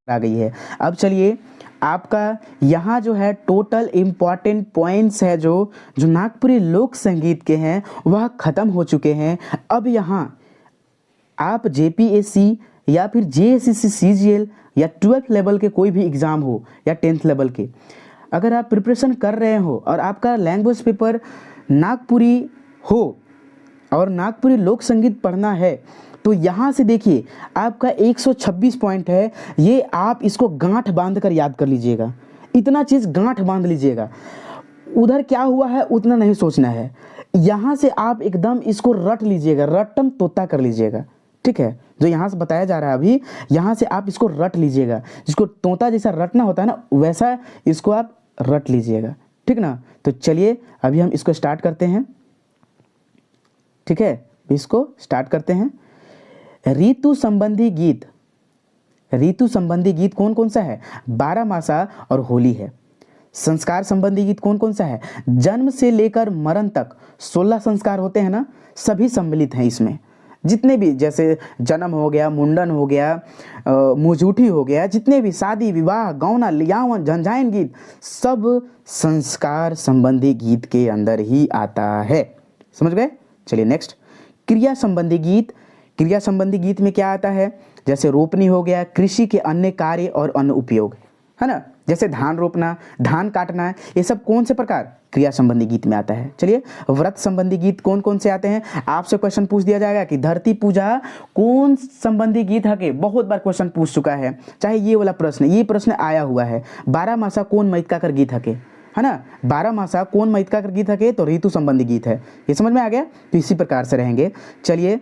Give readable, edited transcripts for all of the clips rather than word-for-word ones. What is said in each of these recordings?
आ गई है। अब चलिए आपका यहाँ जो है टोटल इम्पॉर्टेंट पॉइंट्स है जो नागपुरी लोक संगीत के हैं वह ख़त्म हो चुके हैं। अब यहाँ आप जेपीएससी या फिर जेएसएससी सीजीएल या 12th लेवल के कोई भी एग्ज़ाम हो या 10th लेवल के, अगर आप प्रिपरेशन कर रहे हो और आपका लैंग्वेज पेपर नागपुरी हो और नागपुरी लोक संगीत पढ़ना है तो यहाँ से देखिए आपका 126 पॉइंट है। ये आप इसको गांठ बांध कर याद कर लीजिएगा, इतना चीज़ गांठ बांध लीजिएगा। उधर क्या हुआ है उतना नहीं सोचना है, यहाँ से आप एकदम इसको रट लीजिएगा, रट्टम तोता कर लीजिएगा। ठीक है, जो यहाँ से बताया जा रहा है अभी, यहाँ से आप इसको रट लीजिएगा। जिसको तोता जैसा रटना होता है ना, वैसा इसको आप रट लीजिएगा। ठीक ना, तो चलिए अभी हम इसको स्टार्ट करते हैं। ठीक है, इसको स्टार्ट करते हैं। ऋतु संबंधी गीत, ऋतु संबंधी गीत कौन कौन सा है? 12 मासा और होली है। संस्कार संबंधी गीत कौन कौन सा है? जन्म से लेकर मरण तक 16 संस्कार होते हैं ना, सभी सम्मिलित हैं इसमें। जितने भी, जैसे जन्म हो गया, मुंडन हो गया, मुंहझूठी हो गया, जितने भी शादी विवाह गौना लियावन झंझाइन गीत, सब संस्कार संबंधी गीत के अंदर ही आता है। समझ गए? चलिए नेक्स्ट, क्रिया संबंधी गीत। क्रिया संबंधी गीत में क्या आता है? जैसे रोपनी हो गया, कृषि के अन्य कार्य और अन्य उपयोग, है ना, जैसे धान रोपना, धान काटना, ये सब कौन से प्रकार? क्रिया संबंधी गीत में आता है। चलिए, व्रत संबंधी गीत कौन कौन से आते हैं? आपसे क्वेश्चन पूछ दिया जाएगा कि धरती पूजा कौन संबंधी गीत है? बहुत बार क्वेश्चन पूछ चुका है, चाहे ये वाला प्रश्न, ये प्रश्न आया हुआ है। 12 मासा कौन मैतका कर गीत है ना, 12 मासा कौन मैतका कर गीत है? तो ऋतु संबंधी गीत है। ये समझ में आ गया? तो इसी प्रकार से रहेंगे। चलिए,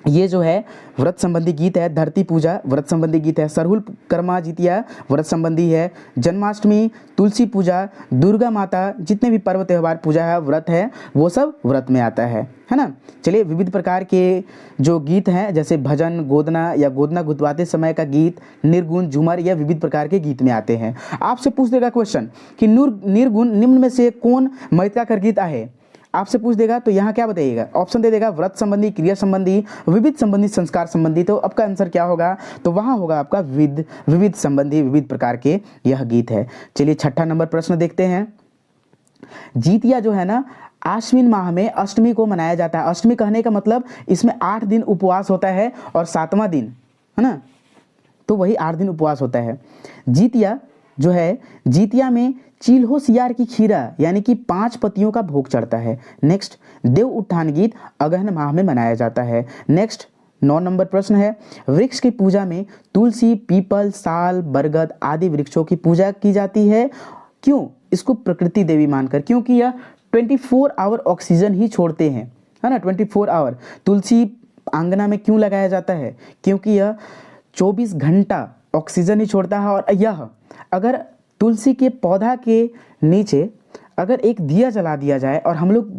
ये जो है व्रत संबंधी गीत है, धरती पूजा व्रत संबंधी गीत है, सरहुल कर्मा जितिया व्रत संबंधी है, जन्माष्टमी, तुलसी पूजा, दुर्गा माता, जितने भी पर्व त्यौहार पूजा है व्रत है, वो सब व्रत में आता है ना। चलिए, विविध प्रकार के जो गीत हैं, जैसे भजन, गोदना या गोदना गुदवाते समय का गीत, निर्गुण, झूमर, या विविध प्रकार के गीत में आते हैं। आपसे पूछ देगा क्वेश्चन कि निर्गुण निम्न में से कौन मैतका कर गीत आहे? आपसे पूछ देगा तो यहाँ क्या बताइएगा? ऑप्शन दे देगा, व्रत संबंधी, क्रिया संबंधी, विविध संबंधी, संस्कार संबंधी। तो आपका आंसर क्या होगा? तो वहाँ होगा आपका विविध संबंधी, विविध प्रकार के यह गीत है। चलिए, छठा नंबर प्रश्न देखते हैं। जितिया जो है ना, आश्विन माह में अष्टमी को मनाया जाता है। अष्टमी कहने का मतलब इसमें 8 दिन उपवास होता है और 7वां दिन, है ना, तो वही 8 दिन उपवास होता है। जितिया जो है, जितिया में चिल्हो सियार की खीरा यानी कि 5 पत्तियों का भोग चढ़ता है। नेक्स्ट, देव उत्थान गीत अगहन माह में मनाया जाता है। नेक्स्ट, 9 नंबर प्रश्न है, वृक्ष की पूजा में तुलसी, पीपल, साल, बरगद आदि वृक्षों की पूजा की जाती है। क्यों? इसको प्रकृति देवी मानकर, क्योंकि यह 24 आवर ऑक्सीजन ही छोड़ते हैं, है ना, 24 आवर। तुलसी आंगना में क्यों लगाया जाता है? क्योंकि यह 24 घंटा ऑक्सीजन ही छोड़ता है। और यह अगर तुलसी के पौधा के नीचे अगर एक दिया जला दिया जाए, और हम लोग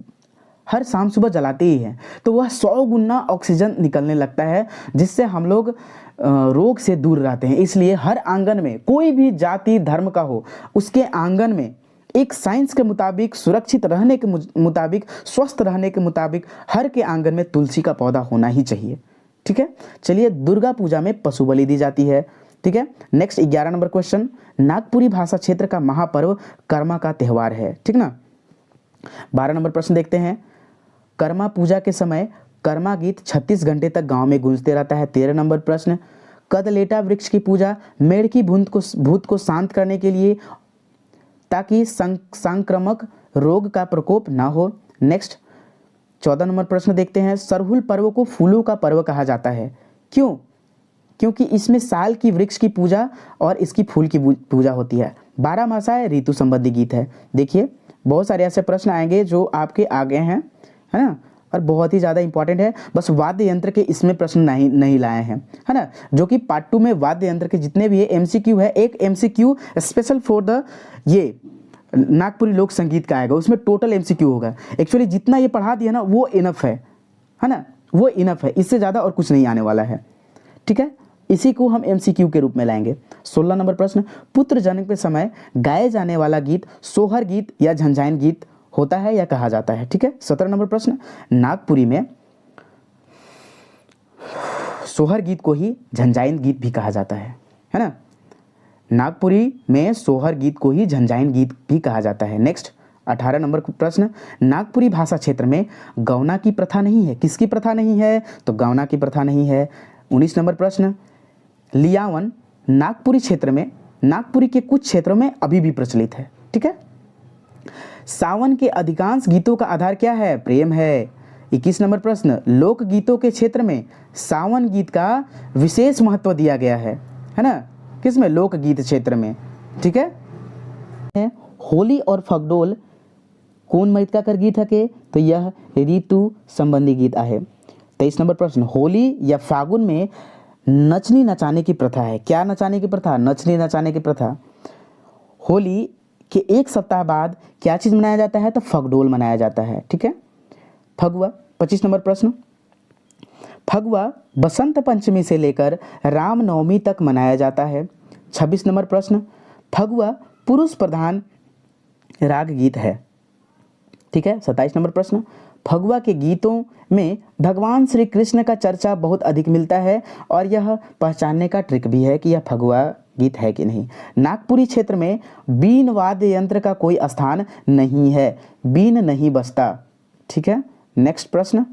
हर शाम सुबह जलाते ही हैं, तो वह 100 गुना ऑक्सीजन निकलने लगता है, जिससे हम लोग रोग से दूर रहते हैं। इसलिए हर आंगन में, कोई भी जाति धर्म का हो, उसके आंगन में एक साइंस के मुताबिक, सुरक्षित रहने के मुताबिक, स्वस्थ रहने के मुताबिक हर के आंगन में तुलसी का पौधा होना ही चाहिए। ठीक है। चलिए, दुर्गा पूजा में पशु बलि दी जाती है। ठीक है। नेक्स्ट 11 नंबर क्वेश्चन, नागपुरी भाषा क्षेत्र का महापर्व कर्मा का त्यौहार है। ठीक ना। 12 नंबर प्रश्न देखते हैं, कर्मा पूजा के समय कर्मा गीत 36 घंटे तक गांव में गूंजते रहता है। 13 नंबर प्रश्न, कदलेटा वृक्ष की पूजा मेढ़ की भूत को शांत करने के लिए, ताकि संक्रामक रोग का प्रकोप ना हो। नेक्स्ट 14 नंबर प्रश्न देखते हैं, सरहुल पर्व को फूलों का पर्व कहा जाता है। क्यों? क्योंकि इसमें साल की वृक्ष की पूजा और इसकी फूल की पूजा होती है। 12 मासा है, ऋतु संबंधी गीत है। देखिए, बहुत सारे ऐसे प्रश्न आएंगे जो आपके आगे हैं, है ना, और बहुत ही ज़्यादा इंपॉर्टेंट है। बस वाद्य यंत्र के इसमें प्रश्न नहीं लाए हैं, है ना, जो कि पार्ट 2 में वाद्य यंत्र के जितने भी है एमसीक्यू है, एक एमसीक्यू स्पेशल फॉर द ये नागपुरी लोक संगीत का आएगा, उसमें टोटल एमसीक्यू होगा। एक्चुअली जितना ये पढ़ा दिया ना वो इनफ है ना, वो इनफ है, इससे ज़्यादा और कुछ नहीं आने वाला है। ठीक है, इसी को हम एमसीक्यू के रूप में लाएंगे। 16 नंबर प्रश्न, पुत्र जन्म के समय गाए जाने वाला गीत सोहर गीत या झंझाइन गीत होता है या कहा जाता है। ठीक है। 17 नंबर प्रश्न, नागपुरी में सोहर गीत को ही झंझाइन गीत भी कहा जाता है ना। नागपुरी में सोहर गीत को ही झंझाइन गीत भी कहा जाता है। नेक्स्ट 18 नंबर प्रश्न, नागपुरी भाषा क्षेत्र में गौना की प्रथा नहीं है। किसकी प्रथा नहीं है? तो गौना की प्रथा नहीं है। 19 नंबर प्रश्न, लियावन नागपुरी क्षेत्र में, नागपुरी के कुछ क्षेत्रों में अभी भी प्रचलित है। ठीक है। सावन के अधिकांश गीतों का आधार क्या है? प्रेम है। 21 नंबर प्रश्न, लोक गीतों के क्षेत्र में सावन गीत का विशेष महत्व दिया गया है ना? किसमें? लोक गीत क्षेत्र में। ठीक है। होली और फगडोल कौन मृत का कर गीत है के? तो यह ऋतु संबंधी गीत है। 23 नंबर प्रश्न, होली या फागुन में नचनी नचाने की प्रथा है। क्या नचाने की प्रथा? नचनी नचाने की प्रथा। होली के एक सप्ताह बाद क्या चीज़ मनाया जाता है? तो फगडोल मनाया जाता है। ठीक है। फगुआ 25 नंबर प्रश्न, फगुआ बसंत पंचमी से लेकर रामनवमी तक मनाया जाता है। 26 नंबर प्रश्न, फगुआ पुरुष प्रधान राग गीत है। ठीक है। 27 नंबर प्रश्न, फगुआ के गीतों में भगवान श्री कृष्ण का चर्चा बहुत अधिक मिलता है और यह पहचानने का ट्रिक भी है कि यह फगुआ गीत है कि नहीं। नागपुरी क्षेत्र में बीन वाद्य यंत्र का कोई स्थान नहीं है, बीन नहीं बजता। ठीक है। नेक्स्ट प्रश्न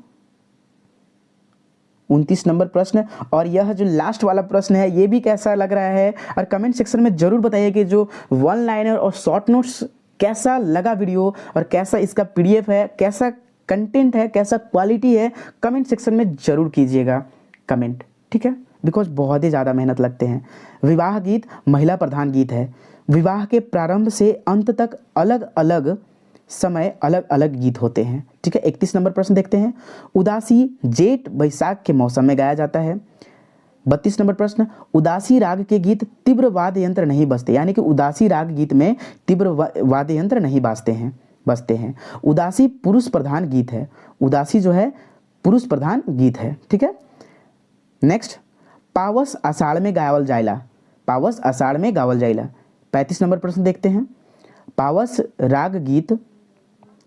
29 नंबर प्रश्न, और यह जो लास्ट वाला प्रश्न है ये भी कैसा लग रहा है, और कमेंट सेक्शन में जरूर बताइए कि जो वन लाइनर और शॉर्ट नोट्स कैसा लगा वीडियो, और कैसा इसका पीडीएफ है, कैसा कंटेंट है, कैसा क्वालिटी है, कमेंट सेक्शन में जरूर कीजिएगा कमेंट। ठीक है। बिकॉज बहुत ही ज़्यादा मेहनत लगते हैं। विवाह गीत महिला प्रधान गीत है। विवाह के प्रारंभ से अंत तक अलग अलग समय अलग अलग गीत होते हैं। ठीक है। 31 नंबर प्रश्न देखते हैं, उदासी जेठ बैसाख के मौसम में गाया जाता है। 32 नंबर प्रश्न, उदासी राग के गीत तीव्र वाद्य यंत्र नहीं बजते, यानी कि उदासी राग गीत में तीव्र वाद्य यंत्र नहीं बजते हैं। उदासी पुरुष प्रधान गीत है। उदासी जो है पुरुष प्रधान गीत है। ठीक है। नेक्स्ट, पावस आषाढ़ में गावल जाइला। पावस आषाढ़ में गावल जाइला। 35 नंबर प्रश्न देखते हैं, पावस राग गीत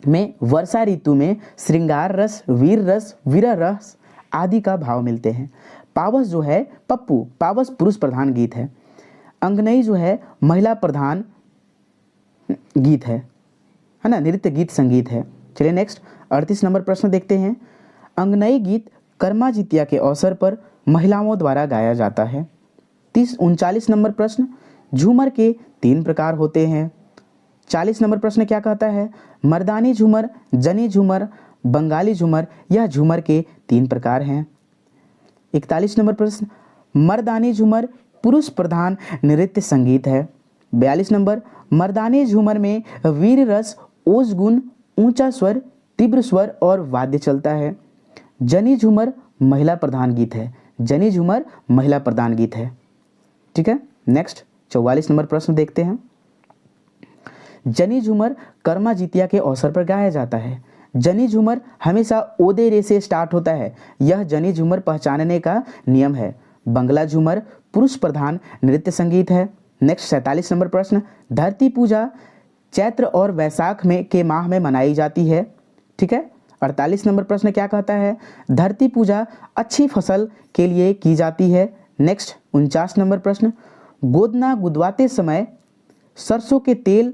में वर्षा ऋतु में श्रृंगार रस, वीर रस, विरह रस आदि का भाव मिलते हैं। पावस जो है पप्पू, पावस पुरुष प्रधान गीत है। अंगनई जो है महिला प्रधान गीत है ना, नृत्य गीत संगीत है। चलिए नेक्स्ट 38 नंबर प्रश्न देखते हैं, अंगनई गीत कर्मा जितिया के अवसर पर महिलाओं द्वारा गाया जाता है। 39 नंबर प्रश्न, झूमर के 3 प्रकार होते हैं। 40 नंबर प्रश्न क्या कहता है, मर्दानी झूमर, जनी झूमर, बंगाली झूमर, यह झूमर के 3 प्रकार हैं। 41 नंबर प्रश्न, मर्दानी झूमर पुरुष प्रधान नृत्य संगीत है। 42 नंबर, मर्दानी झूमर में वीर रस, ओज गुण, ऊंचा स्वर, तीव्र स्वर और वाद्य चलता है। जनी झूमर महिला प्रधान गीत है। जनी झूमर महिला प्रधान गीत है। ठीक है। नेक्स्ट 44 नंबर प्रश्न देखते हैं, जनी झूमर कर्मा जितिया के अवसर पर गाया जाता है। जनी झूमर हमेशा ओदे रे से स्टार्ट होता है, यह जनी झूमर पहचानने का नियम है। बंगला झूमर पुरुष प्रधान नृत्य संगीत है। नेक्स्ट 47 नंबर प्रश्न, धरती पूजा चैत्र और वैशाख में के माह में मनाई जाती है। ठीक है। 48 नंबर प्रश्न क्या कहता है, धरती पूजा अच्छी फसल के लिए की जाती है। नेक्स्ट 49 नंबर प्रश्न, गोदना गुदवाते समय सरसों के तेल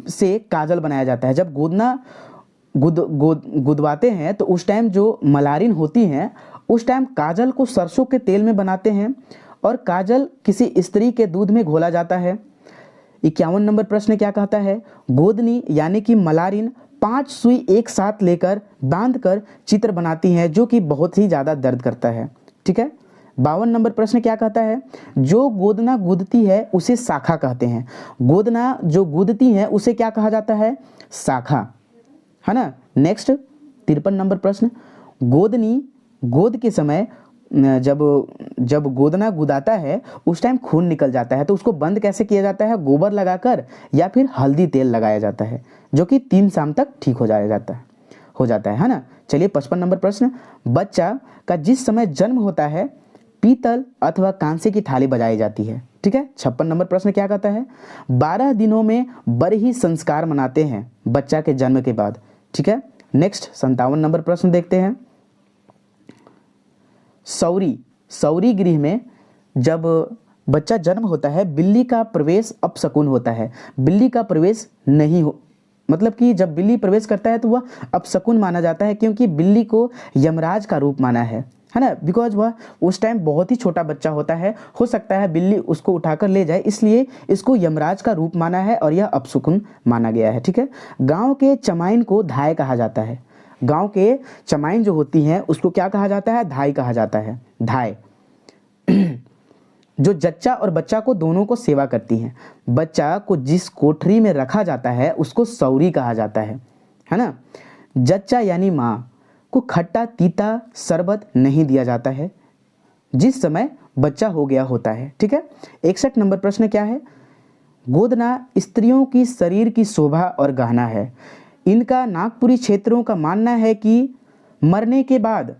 से काजल बनाया जाता है। जब गोदना गुदवाते हैं तो उस टाइम जो मलारिन होती हैं उस टाइम काजल को सरसों के तेल में बनाते हैं और काजल किसी स्त्री के दूध में घोला जाता है। 51 नंबर प्रश्न क्या कहता है, गोदनी यानी कि मलारिन 5 सुई एक साथ लेकर बांधकर चित्र बनाती हैं जो कि बहुत ही ज़्यादा दर्द करता है। ठीक है। 52 नंबर प्रश्न क्या कहता है, जो गोदना गुदती है उसे शाखा कहते हैं। गोदना जो गुदती है उसे क्या कहा जाता है, शाखा, है ना। नेक्स्ट 53 नंबर प्रश्न, गोदनी गोद के समय जब गोदना गुदाता है उस टाइम खून निकल जाता है तो उसको बंद कैसे किया जाता है, गोबर लगाकर या फिर हल्दी तेल लगाया जाता है जो कि 3 शाम तक ठीक हो जाता है ना। चलिए 55 नंबर प्रश्न, बच्चा का जिस समय जन्म होता है पीतल अथवा कांसे की थाली बजाई जाती है। ठीक है। 56 नंबर प्रश्न क्या कहता है, 12 दिनों में बरही संस्कार मनाते हैं बच्चा के जन्म के बाद। ठीक है। नेक्स्ट 57 नंबर प्रश्न देखते हैं, सौरी गृह में जब बच्चा जन्म होता है, बिल्ली का प्रवेश अपशकुन होता है। बिल्ली का प्रवेश नहीं हो, मतलब कि जब बिल्ली प्रवेश करता है तो वह अपशकुन माना जाता है, क्योंकि बिल्ली को यमराज का रूप माना है ना, बिकॉज वह उस टाइम बहुत ही छोटा बच्चा होता है, हो सकता है बिल्ली उसको उठाकर ले जाए, इसलिए इसको यमराज का रूप माना है और यह अपशकुन माना गया है। ठीक है। गाँव के चमाइन को धाय कहा जाता है। गाँव के चमाइन जो होती हैं उसको क्या कहा जाता है? धाय कहा जाता है। धाय जो जच्चा और बच्चा को दोनों को सेवा करती हैं। बच्चा को जिस कोठरी में रखा जाता है उसको सौरी कहा जाता है ना। जच्चा यानी माँ को खट्टा तीता शरबत नहीं दिया जाता है जिस समय बच्चा हो गया होता है। ठीक है। 61 नंबर प्रश्न क्या है? गोदना स्त्रियों की शरीर की शोभा और गहना है। इनका नागपुरी क्षेत्रों का मानना है कि मरने के बाद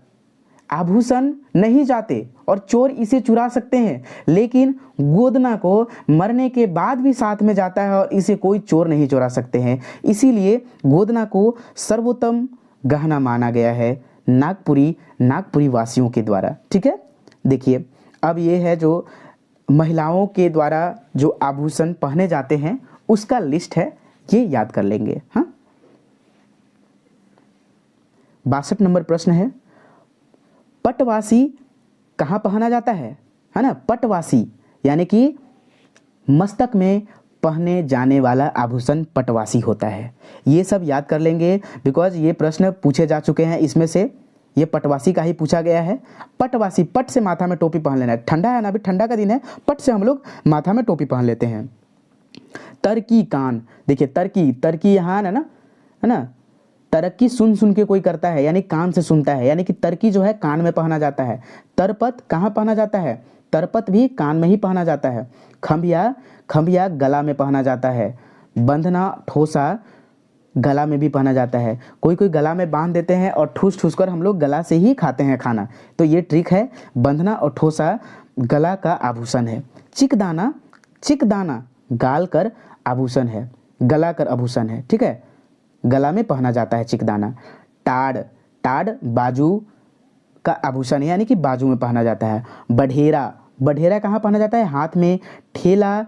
आभूषण नहीं जाते और चोर इसे चुरा सकते हैं, लेकिन गोदना को मरने के बाद भी साथ में जाता है और इसे कोई चोर नहीं चुरा सकते हैं। इसीलिए गोदना को सर्वोत्तम गहना माना गया है नागपुरी वासियों के द्वारा। ठीक है। देखिए, अब ये है जो महिलाओं के द्वारा जो आभूषण पहने जाते हैं उसका लिस्ट है, ये याद कर लेंगे। हाँ, 62 नंबर प्रश्न है, पटवासी कहाँ पहना जाता है ना। पटवासी यानी कि मस्तक में पहने जाने वाला आभूषण पटवासी होता है। ये सब याद कर लेंगे बिकॉज ये प्रश्न पूछे जा चुके हैं, इसमें से ये पटवासी का ही पूछा गया है। पटवासी, पट से माथा में टोपी पहन लेना है। ठंडा है ना, अभी ठंडा का दिन है, पट से हम लोग माथा में टोपी पहन लेते हैं। तरकी कान, देखिए तरकी यहाँ है ना, तरक्की सुन के कोई करता है यानी कान से सुनता है, यानी कि तरकी जो है कान में पहना जाता है। तरपत कहाँ पहना जाता है? तरपत भी कान में ही पहना जाता है। खंभिया गला में पहना जाता है। बंधना ठोसा गला में भी पहना जाता है। कोई गला में बांध देते हैं और ठूस कर हम लोग गला से ही खाते हैं खाना, तो ये ट्रिक है। बंधना और ठोसा गला का आभूषण है। चिकदाना गाल कर आभूषण है, गला कर आभूषण है। ठीक है, गला में पहना जाता है चिकदाना। टाड़ बाजू का आभूषण है, यानी कि बाजू में पहना जाता है। बढ़ेरा कहाँ पहना जाता है? हाथ में। ठेला,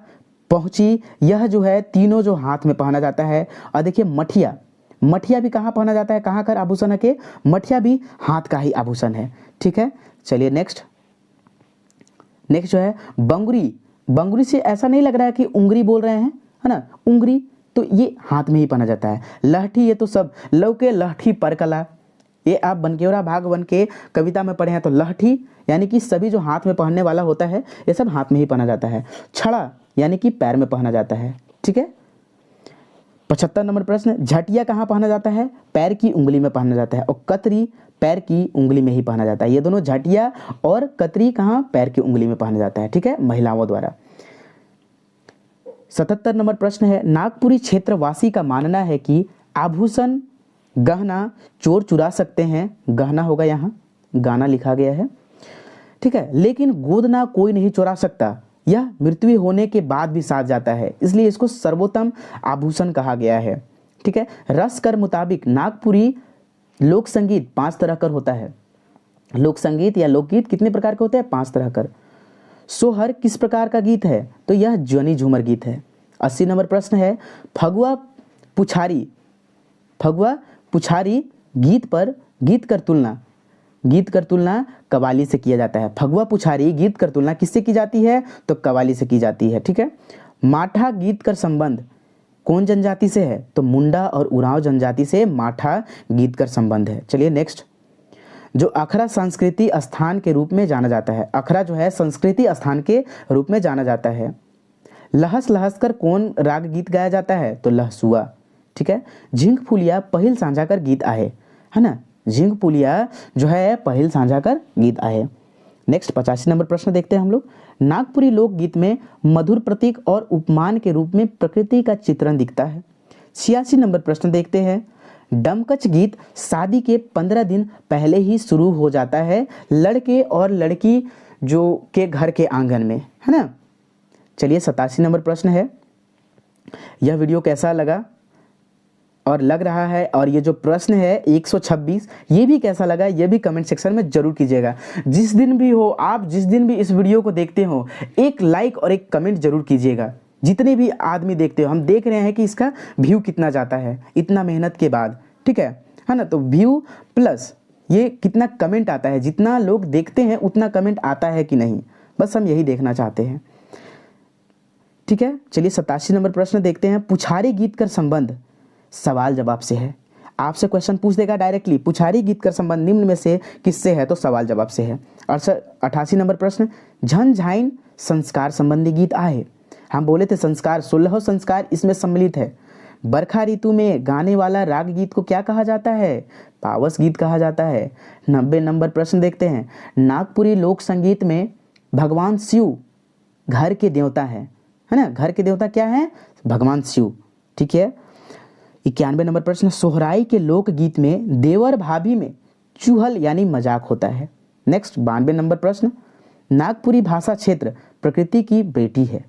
पहुंची, यह जो है तीनों जो हाथ में पहना जाता है। और देखिए मठिया भी कहाँ पहना जाता है? कहाँ का आभूषण है? के मठिया भी हाथ का ही आभूषण है। ठीक है, चलिए नेक्स्ट जो है बंगुरी से ऐसा नहीं लग रहा है कि उंगली बोल रहे हैं, है ना। उंगली तो ये हाथ में ही पहना जाता है। लहठी, ये तो सब लौके लहठी पर कला, ये आप बनकेवरा भाग वन के कविता में पढ़े हैं। तो लहठी यानी कि सभी जो हाथ में पहनने वाला होता है ये सब हाथ में ही पहना जाता है। छड़ा यानी कि पैर में पहना जाता है। ठीक है। 75 नंबर प्रश्न, झटिया कहाँ पहना जाता है? पैर की उंगली में पहना जाता है। और कतरी पैर की उंगली में ही पहना जाता है। ये दोनों झटिया और कतरी कहाँ? पैर की उंगली में पहना जाता है। ठीक है, महिलाओं द्वारा। 77 नंबर प्रश्न है, नागपुरी क्षेत्रवासी का मानना है कि आभूषण गहना चोर चुरा सकते हैं। गहना होगा, यहाँ गाना लिखा गया है। ठीक है, लेकिन गोदना कोई नहीं चुरा सकता, यह मृत्यु होने के बाद भी साथ जाता है, इसलिए इसको सर्वोत्तम आभूषण कहा गया है। ठीक है। रस कर मुताबिक नागपुरी लोक संगीत 5 तरह कर होता है। लोक संगीत या लोकगीत कितने प्रकार के होते हैं? 5 तरह कर। सोहर किस प्रकार का गीत है? तो यह ज्वनि झूमर गीत है। 80 नंबर प्रश्न है, फगुआ पुछारी गीत कर तुलना कव्वाली से किया जाता है। फगुआ पुछारी गीत कर तुलना किससे की जाती है? तो कव्वाली से की जाती है। ठीक है। माठा गीत कर संबंध कौन जनजाति से है? तो मुंडा और उरांव जनजाति से माठा गीत कर संबंध है। चलिए नेक्स्ट, जो अखरा संस्कृति स्थान के रूप में जाना जाता है। अखरा जो है संस्कृति स्थान के रूप में जाना जाता है। लहस कर कौन राग गीत गाया जाता है? तो लहसुआ। ठीक है। झिंग फुलिया पहिल साझा कर गीत आहे, है ना। झिंग पुलिया जो है पहिल साझा कर गीत आहे। नेक्स्ट 85 नंबर प्रश्न देखते हैं हम लोग। नागपुरी लोकगीत में मधुर प्रतीक और उपमान के रूप में प्रकृति का चित्रण दिखता है। 86 नंबर प्रश्न देखते हैं। डमकच गीत शादी के 15 दिन पहले ही शुरू हो जाता है, लड़के और लड़की जो के घर के आंगन में, है ना। चलिए 87 नंबर प्रश्न है, यह वीडियो कैसा लगा और लग रहा है। और ये जो प्रश्न है 126, ये भी कैसा लगा ये भी कमेंट सेक्शन में जरूर कीजिएगा। जिस दिन भी हो आप, जिस दिन भी इस वीडियो को देखते हो, एक लाइक और एक कमेंट जरूर कीजिएगा। जितने भी आदमी देखते हो, हम देख रहे हैं कि इसका व्यू कितना जाता है इतना मेहनत के बाद, ठीक है ना। तो व्यू प्लस ये कितना कमेंट आता है, जितना लोग देखते हैं उतना कमेंट आता है कि नहीं, बस हम यही देखना चाहते हैं, ठीक है। चलिए 87 नंबर प्रश्न देखते हैं। पुछारी गीत का संबंध सवाल जवाब से है। आपसे क्वेश्चन पूछ देगा डायरेक्टली, पुछारी गीत का संबंध निम्न में से किससे है, तो सवाल जवाब से है। और 88 नंबर प्रश्न, झनझाइन संस्कार संबंधी गीत आए। हम बोले थे संस्कार, 16 संस्कार इसमें सम्मिलित है। बरखा ऋतु में गाने वाला राग गीत को क्या कहा जाता है, पावस गीत कहा जाता है। 90 नंबर प्रश्न देखते हैं। नागपुरी लोक संगीत में भगवान शिव घर के देवता है ना। घर के देवता क्या है, भगवान शिव, ठीक है। 91 नंबर प्रश्न, सोहराई के लोकगीत में देवर भाभी में चुहल यानी मजाक होता है। नेक्स्ट 92 नंबर प्रश्न, नागपुरी भाषा क्षेत्र प्रकृति की बेटी है,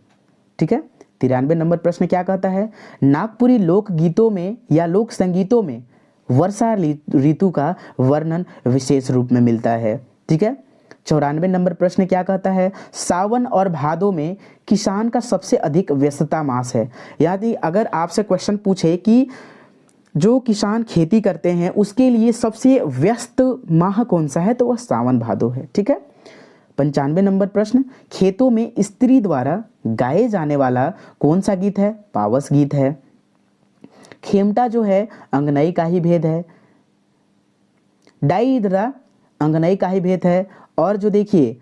ठीक है। 93 नंबर प्रश्न क्या कहता है, नागपुरी लोकगीतों में या लोक संगीतों में वर्षा ऋतु का वर्णन विशेष रूप में मिलता है, ठीक है। 94 नंबर प्रश्न क्या कहता है, सावन और भादों में किसान का सबसे अधिक व्यस्तता मास है। यानी अगर आपसे क्वेश्चन पूछे कि जो किसान खेती करते हैं उसके लिए सबसे व्यस्त माह कौन सा है, तो वह सावन भादो है, ठीक है। 95 नंबर प्रश्न, खेतों में स्त्री द्वारा गाए जाने वाला कौन सा गीत है, पावस गीत है। खेमटा जो है अंगनई का ही भेद है। डाई इधरा अंगनई का ही भेद है। और जो देखिए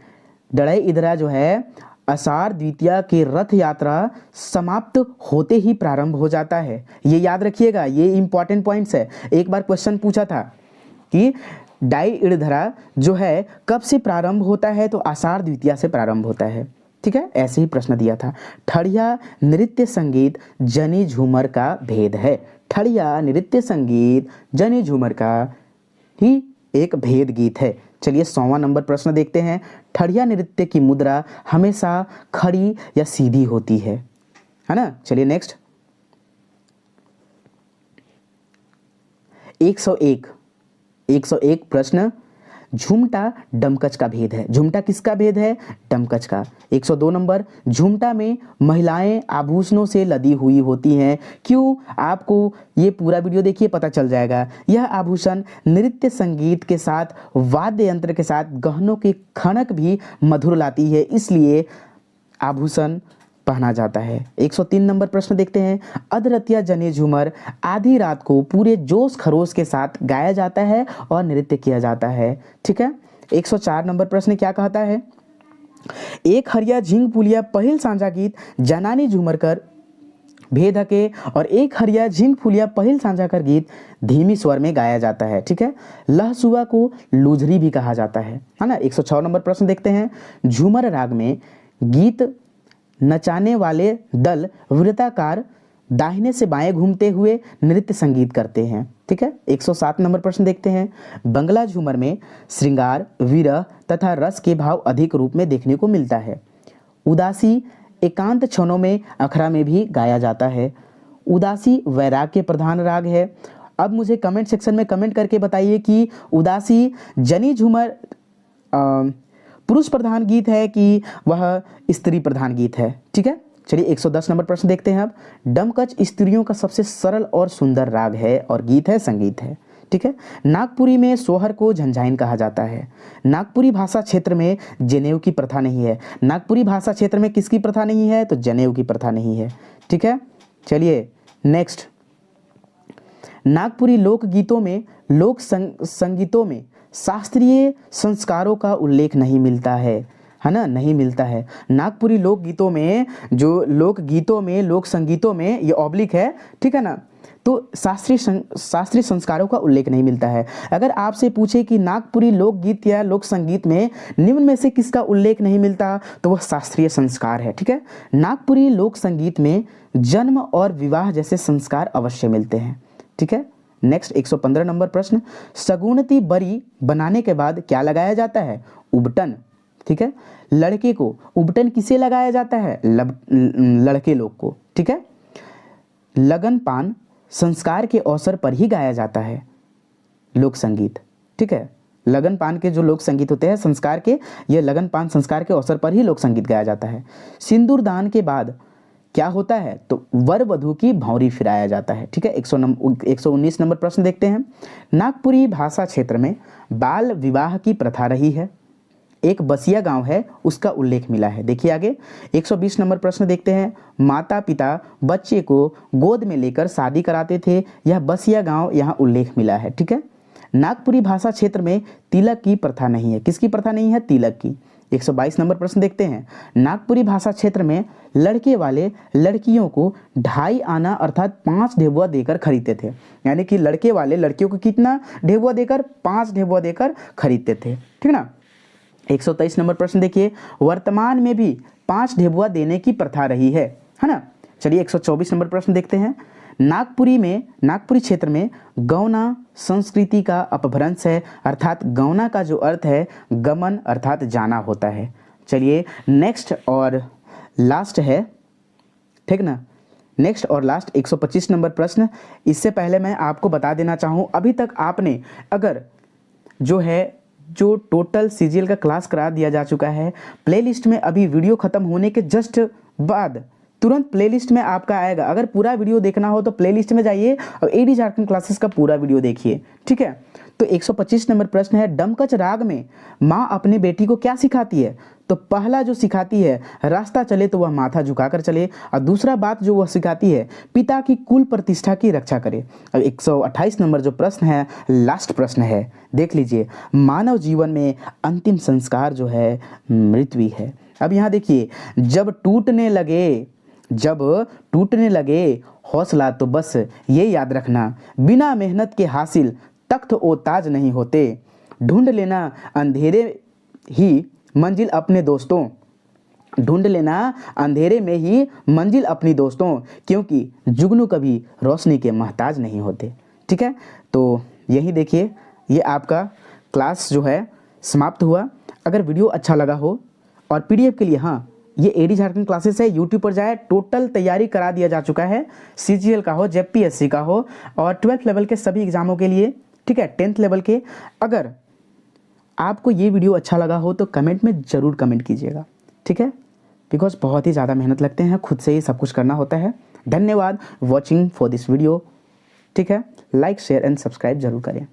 डड़ई इधरा जो है आषाढ़ द्वितीया के रथ यात्रा समाप्त होते ही प्रारंभ हो जाता है। ये याद रखिएगा, ये इंपॉर्टेंट पॉइंट्स है। एक बार क्वेश्चन पूछा था कि डाई इधरा जो है कब से प्रारंभ होता है, तो आषाढ़ द्वितीया से प्रारंभ होता है, ठीक है। ऐसे ही प्रश्न दिया था। ठड़िया नृत्य संगीत जनी झूमर का भेद है। ठड़िया नृत्य संगीत जनी झूमर का ही एक भेद गीत है। चलिए 100वां नंबर प्रश्न देखते हैं। ठड़िया नृत्य की मुद्रा हमेशा खड़ी या सीधी होती है ना। चलिए नेक्स्ट 101 प्रश्न, झुमटा डमकच का भेद है। झुमटा किसका भेद है, डमकच का। 102 नंबर, झुमटा में महिलाएं आभूषणों से लदी हुई होती हैं, क्यों, आपको ये पूरा वीडियो देखिए पता चल जाएगा। यह आभूषण नृत्य संगीत के साथ वाद्य यंत्र के साथ गहनों की खनक भी मधुर लाती है, इसलिए आभूषण पहना जाता है। 103 नंबर प्रश्न देखते हैं। अधरतिया जने झूमर आधी रात को पूरे जोश खरोश के साथ गाया जाता है और नृत्य किया जाता है, ठीक है। 104 नंबर प्रश्न क्या कहता है, एक हरिया झिंग पुलिया पहिल सांझा गीत जनानी झूमर कर भेद हके और एक हरिया झिंग फुलिया पहिल सांझा कर गीत धीमी स्वर में गाया जाता है, ठीक है। लहसुआ को लुझरी भी कहा जाता है ना। 106 नंबर प्रश्न देखते हैं। झूमर राग में गीत नचाने वाले दल वृत्ताकार दाहिने से बाएं घूमते हुए नृत्य संगीत करते हैं, ठीक है। 107 नंबर प्रश्न देखते हैं। बंगला झूमर में श्रृंगार, विरह तथा रस के भाव अधिक रूप में देखने को मिलता है। उदासी एकांत क्षणों में अखरा में भी गाया जाता है। उदासी वैराग के प्रधान राग है। अब मुझे कमेंट सेक्शन में कमेंट करके बताइए कि उदासी जनी झूमर पुरुष प्रधान गीत है कि वह स्त्री प्रधान गीत है, ठीक है। चलिए 110 नंबर प्रश्न देखते हैं। अब डमकच स्त्रियों का सबसे सरल और सुंदर राग है और गीत है, संगीत है, ठीक है। नागपुरी में सोहर को झंझाइन कहा जाता है। नागपुरी भाषा क्षेत्र में जनेऊ की प्रथा नहीं है। नागपुरी भाषा क्षेत्र में किसकी प्रथा नहीं है, तो जनेऊ की प्रथा नहीं है, ठीक है। चलिए नेक्स्ट, नागपुरी लोकगीतों में लोक संगीतों में शास्त्रीय संस्कारों का उल्लेख नहीं मिलता है ना, नहीं मिलता है। नागपुरी लोकगीतों में, जो लोकगीतों में लोक संगीतों में, ये ऑब्लिक है, ठीक है ना, तो शास्त्रीय संस्कारों का उल्लेख नहीं मिलता है। अगर आपसे पूछे कि नागपुरी लोकगीत या लोक संगीत में निम्न में से किसका उल्लेख नहीं मिलता, तो वह शास्त्रीय संस्कार है, ठीक है। नागपुरी लोक संगीत में जन्म और विवाह जैसे संस्कार अवश्य मिलते हैं, ठीक है। नेक्स्ट 115 नंबर प्रश्न, सगुनती बरी बनाने के बाद क्या लगाया जाता है, उबटन, ठीक है। लड़के को उबटन किसे लगाया जाता है, लड़के लोग को, ठीक है। लगन पान संस्कार के अवसर पर ही गाया जाता है लोक संगीत, ठीक है। लगन पान के जो लोक संगीत होते हैं संस्कार के, ये लगन पान संस्कार के अवसर पर ही लोक संगीत गाया जाता है। सिंदूर दान के बाद क्या होता है, तो वर वधू की भौंरी फिराया जाता है, ठीक है। 119 नंबर प्रश्न देखते हैं। नागपुरी भाषा क्षेत्र में बाल विवाह की प्रथा रही है। एक बसिया गांव है, उसका उल्लेख मिला है। देखिए आगे 120 नंबर प्रश्न देखते हैं। माता पिता बच्चे को गोद में लेकर शादी कराते थे, यह बसिया गांव यहाँ उल्लेख मिला है, ठीक है। नागपुरी भाषा क्षेत्र में तिलक की प्रथा नहीं है। किसकी प्रथा नहीं है, तिलक की। 122 नंबर प्रश्न देखते हैं। नागपुरी भाषा क्षेत्र में लड़के वाले लड़कियों को 2.5 आना अर्थात 5 ढेबुआ देकर खरीदते थे। यानी कि लड़के वाले लड़कियों को कितना ढेबुआ देकर, 5 ढेबुआ देकर खरीदते थे, ठीक ना। 123 नंबर प्रश्न देखिए। वर्तमान में भी 5 ढेबुआ देने की प्रथा रही है ना। चलिए 124 नंबर प्रश्न देखते हैं। नागपुरी क्षेत्र में गौना संस्कृति का अपभ्रंश है, अर्थात गौना का जो अर्थ है गमन अर्थात जाना होता है। चलिए नेक्स्ट और लास्ट है, ठीक ना। नेक्स्ट और लास्ट 125 नंबर प्रश्न। इससे पहले मैं आपको बता देना चाहूँ, अभी तक आपने अगर जो टोटल सीजीएल का क्लास करा दिया जा चुका है, प्लेलिस्ट में अभी वीडियो ख़त्म होने के जस्ट बाद तुरंत प्लेलिस्ट में आपका आएगा। अगर पूरा वीडियो देखना हो तो प्लेलिस्ट में जाइए और एडी झारखंड क्लासेस का पूरा वीडियो देखिए, ठीक है। तो 125 नंबर प्रश्न है। डमकच राग में माँ अपने बेटी को क्या सिखाती है, तो पहला जो सिखाती है रास्ता चले तो वह माथा झुकाकर चले, और दूसरा बात जो वह सिखाती है पिता की कुल प्रतिष्ठा की रक्षा करे। अब 128 नंबर जो प्रश्न है लास्ट प्रश्न है, देख लीजिए। मानव जीवन में अंतिम संस्कार जो है मृत्यु है। अब यहाँ देखिए, जब टूटने लगे हौसला तो बस ये याद रखना, बिना मेहनत के हासिल तख्त ओ ताज नहीं होते। ढूंढ लेना अंधेरे में ही मंजिल अपनी दोस्तों, क्योंकि जुगनू कभी रोशनी के मोहताज नहीं होते, ठीक है। तो यही देखिए, ये आपका क्लास जो है समाप्त हुआ। अगर वीडियो अच्छा लगा हो और पीडीएफ के लिए, हाँ, ये एडी झारखंड क्लासेस है, यूट्यूब पर जाए, टोटल तैयारी करा दिया जा चुका है। सीजीएल का हो, जेपीएससी का हो, और 12th लेवल के सभी एग्जामों के लिए, ठीक है, 10th लेवल के। अगर आपको ये वीडियो अच्छा लगा हो तो कमेंट में ज़रूर कमेंट कीजिएगा, ठीक है, बिकॉज बहुत ही ज़्यादा मेहनत लगते हैं, खुद से ही सब कुछ करना होता है। धन्यवाद वॉचिंग फॉर दिस वीडियो, ठीक है। लाइक शेयर एंड सब्सक्राइब जरूर करें।